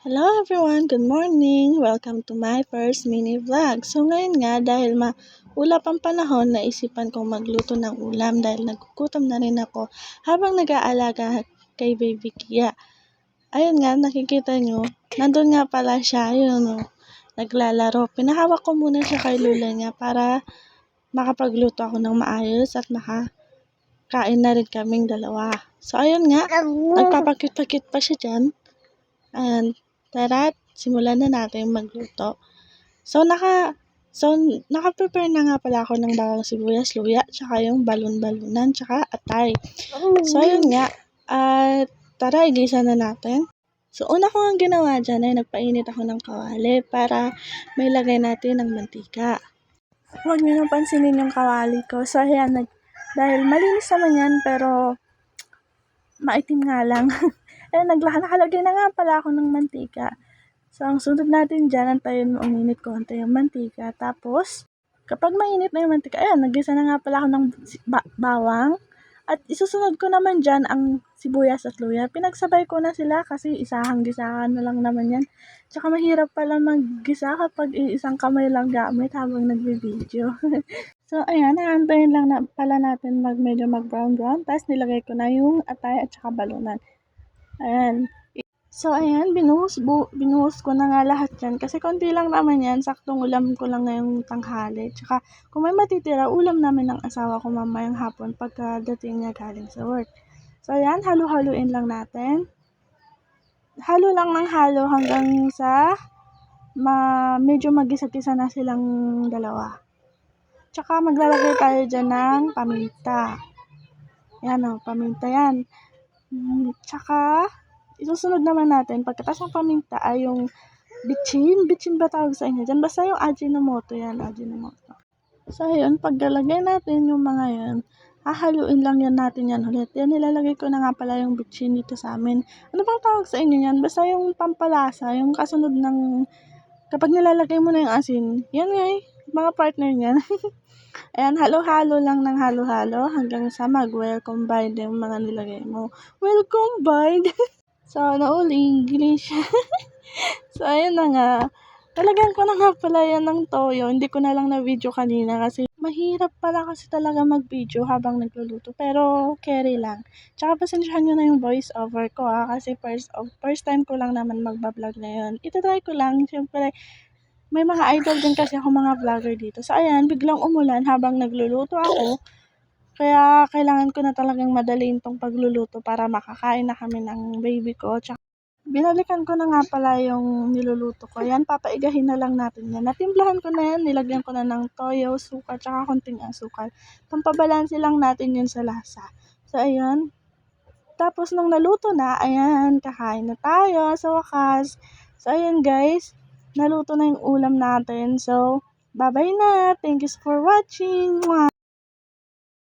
Hello everyone, good morning! Welcome to my first mini vlog. So ngayon nga, dahil maulap ang panahon, naisipan kong magluto ng ulam dahil nagugutom na rin ako habang nag-aalaga kay baby Kia. Ayun nga, nakikita nyo, nandun nga pala siya, naglalaro. Pinahawak ko muna siya kay lula niya para makapagluto ako ng maayos at makakain na rin kaming dalawa. So ayun nga, nagpapakit-pakit pa siya dyan. And tara, simulan na natin magluto. So naka-prepare na nga pala ako ng bawang sibuyas, luya, tsaka yung balon-balunan, tsaka atay. So ayun nga, tara, igisa na natin. So una ko ang ginawa dyan ay nagpainit ako ng kawali para may lagay natin ng mantika. Huwag niyo nang pansinin yung kawali ko. So ayan, dahil malinis naman yan pero maitim nga lang. Nakalagay na nga pala ako ng mantika. So, ang sunod natin dyan, antayin mo uminit konti yung mantika. Tapos, kapag mainit na yung mantika, ayan, nagisa na nga pala ako ng bawang. At isusunod ko naman dyan ang sibuyas at luya. Pinagsabay ko na sila kasi isahang-gisahan na lang naman yan. Tsaka mahirap pala maggisa kapag isang kamay lang gamit habang nagbe-video. So, ayan, naantayin lang na pala natin medyo mag-brown-brown. Tapos, nilagay ko na yung atay at saka balunan. Ayan. So, ayan, binuhos ko na nga lahat yan. Kasi konti lang naman yan. Saktong ulam ko lang ngayong tanghali. Tsaka, kung may matitira, ulam namin ng asawa ko mamayang hapon pagkadating niya galing sa work. So, ayan, halo-haluin lang natin. Halo lang ng halo hanggang sa medyo mag-isa-gisa na silang dalawa. Tsaka, maglalagay tayo dyan ng paminta. Yan o, paminta yan. Tsaka, isusunod naman natin, pagkatapos ng paminta ay yung bitchin ba tawag sa inyo dyan? Basta yung Ajinomoto yan, Ajinomoto. So, ayun, paglalagay natin yung mga yan, hahaluin lang yan natin yan ulit. Yan, nilalagay ko na nga pala yung bitchin dito sa amin. Ano bang tawag sa inyo yan? Basta yung pampalasa, yung kasunod ng, kapag nilalagay mo na yung asin, yan nga mga partner niyan. Ayan, halo-halo lang ng halo-halo hanggang sa mag-well combined yung mga nilagay mo. Well combined! So, nauli, English. So, ayun na nga. Talagyan ko na nga pala yan ng toyo. Hindi ko na lang na video kanina kasi mahirap pala kasi talaga mag-video habang nagluluto. Pero, carry lang. Tsaka pasensyahan nyo na yung voice over ko kasi first time ko lang naman magbablog ngayon. Itatry ko lang. Siyempre, may mga idol din kasi ako mga vlogger dito. So, ayan, biglang umulan habang nagluluto ako. Kaya, kailangan ko na talagang madaliin tong pagluluto para makakain na kami ng baby ko. Tsaka, binalikan ko na nga pala yung niluluto ko. Yan, papaigahin na lang natin yan. Natimplahan ko na yan, nilagyan ko na ng toyo, suka, tsaka konting asukal. Pampabalansi lang natin yun sa lasa. So, ayan. Tapos, nung naluto na, ayan, kakain na tayo sa wakas. So, ayan guys, naluto na yung ulam natin. So, bye-bye na. Thank you for watching. Mwah!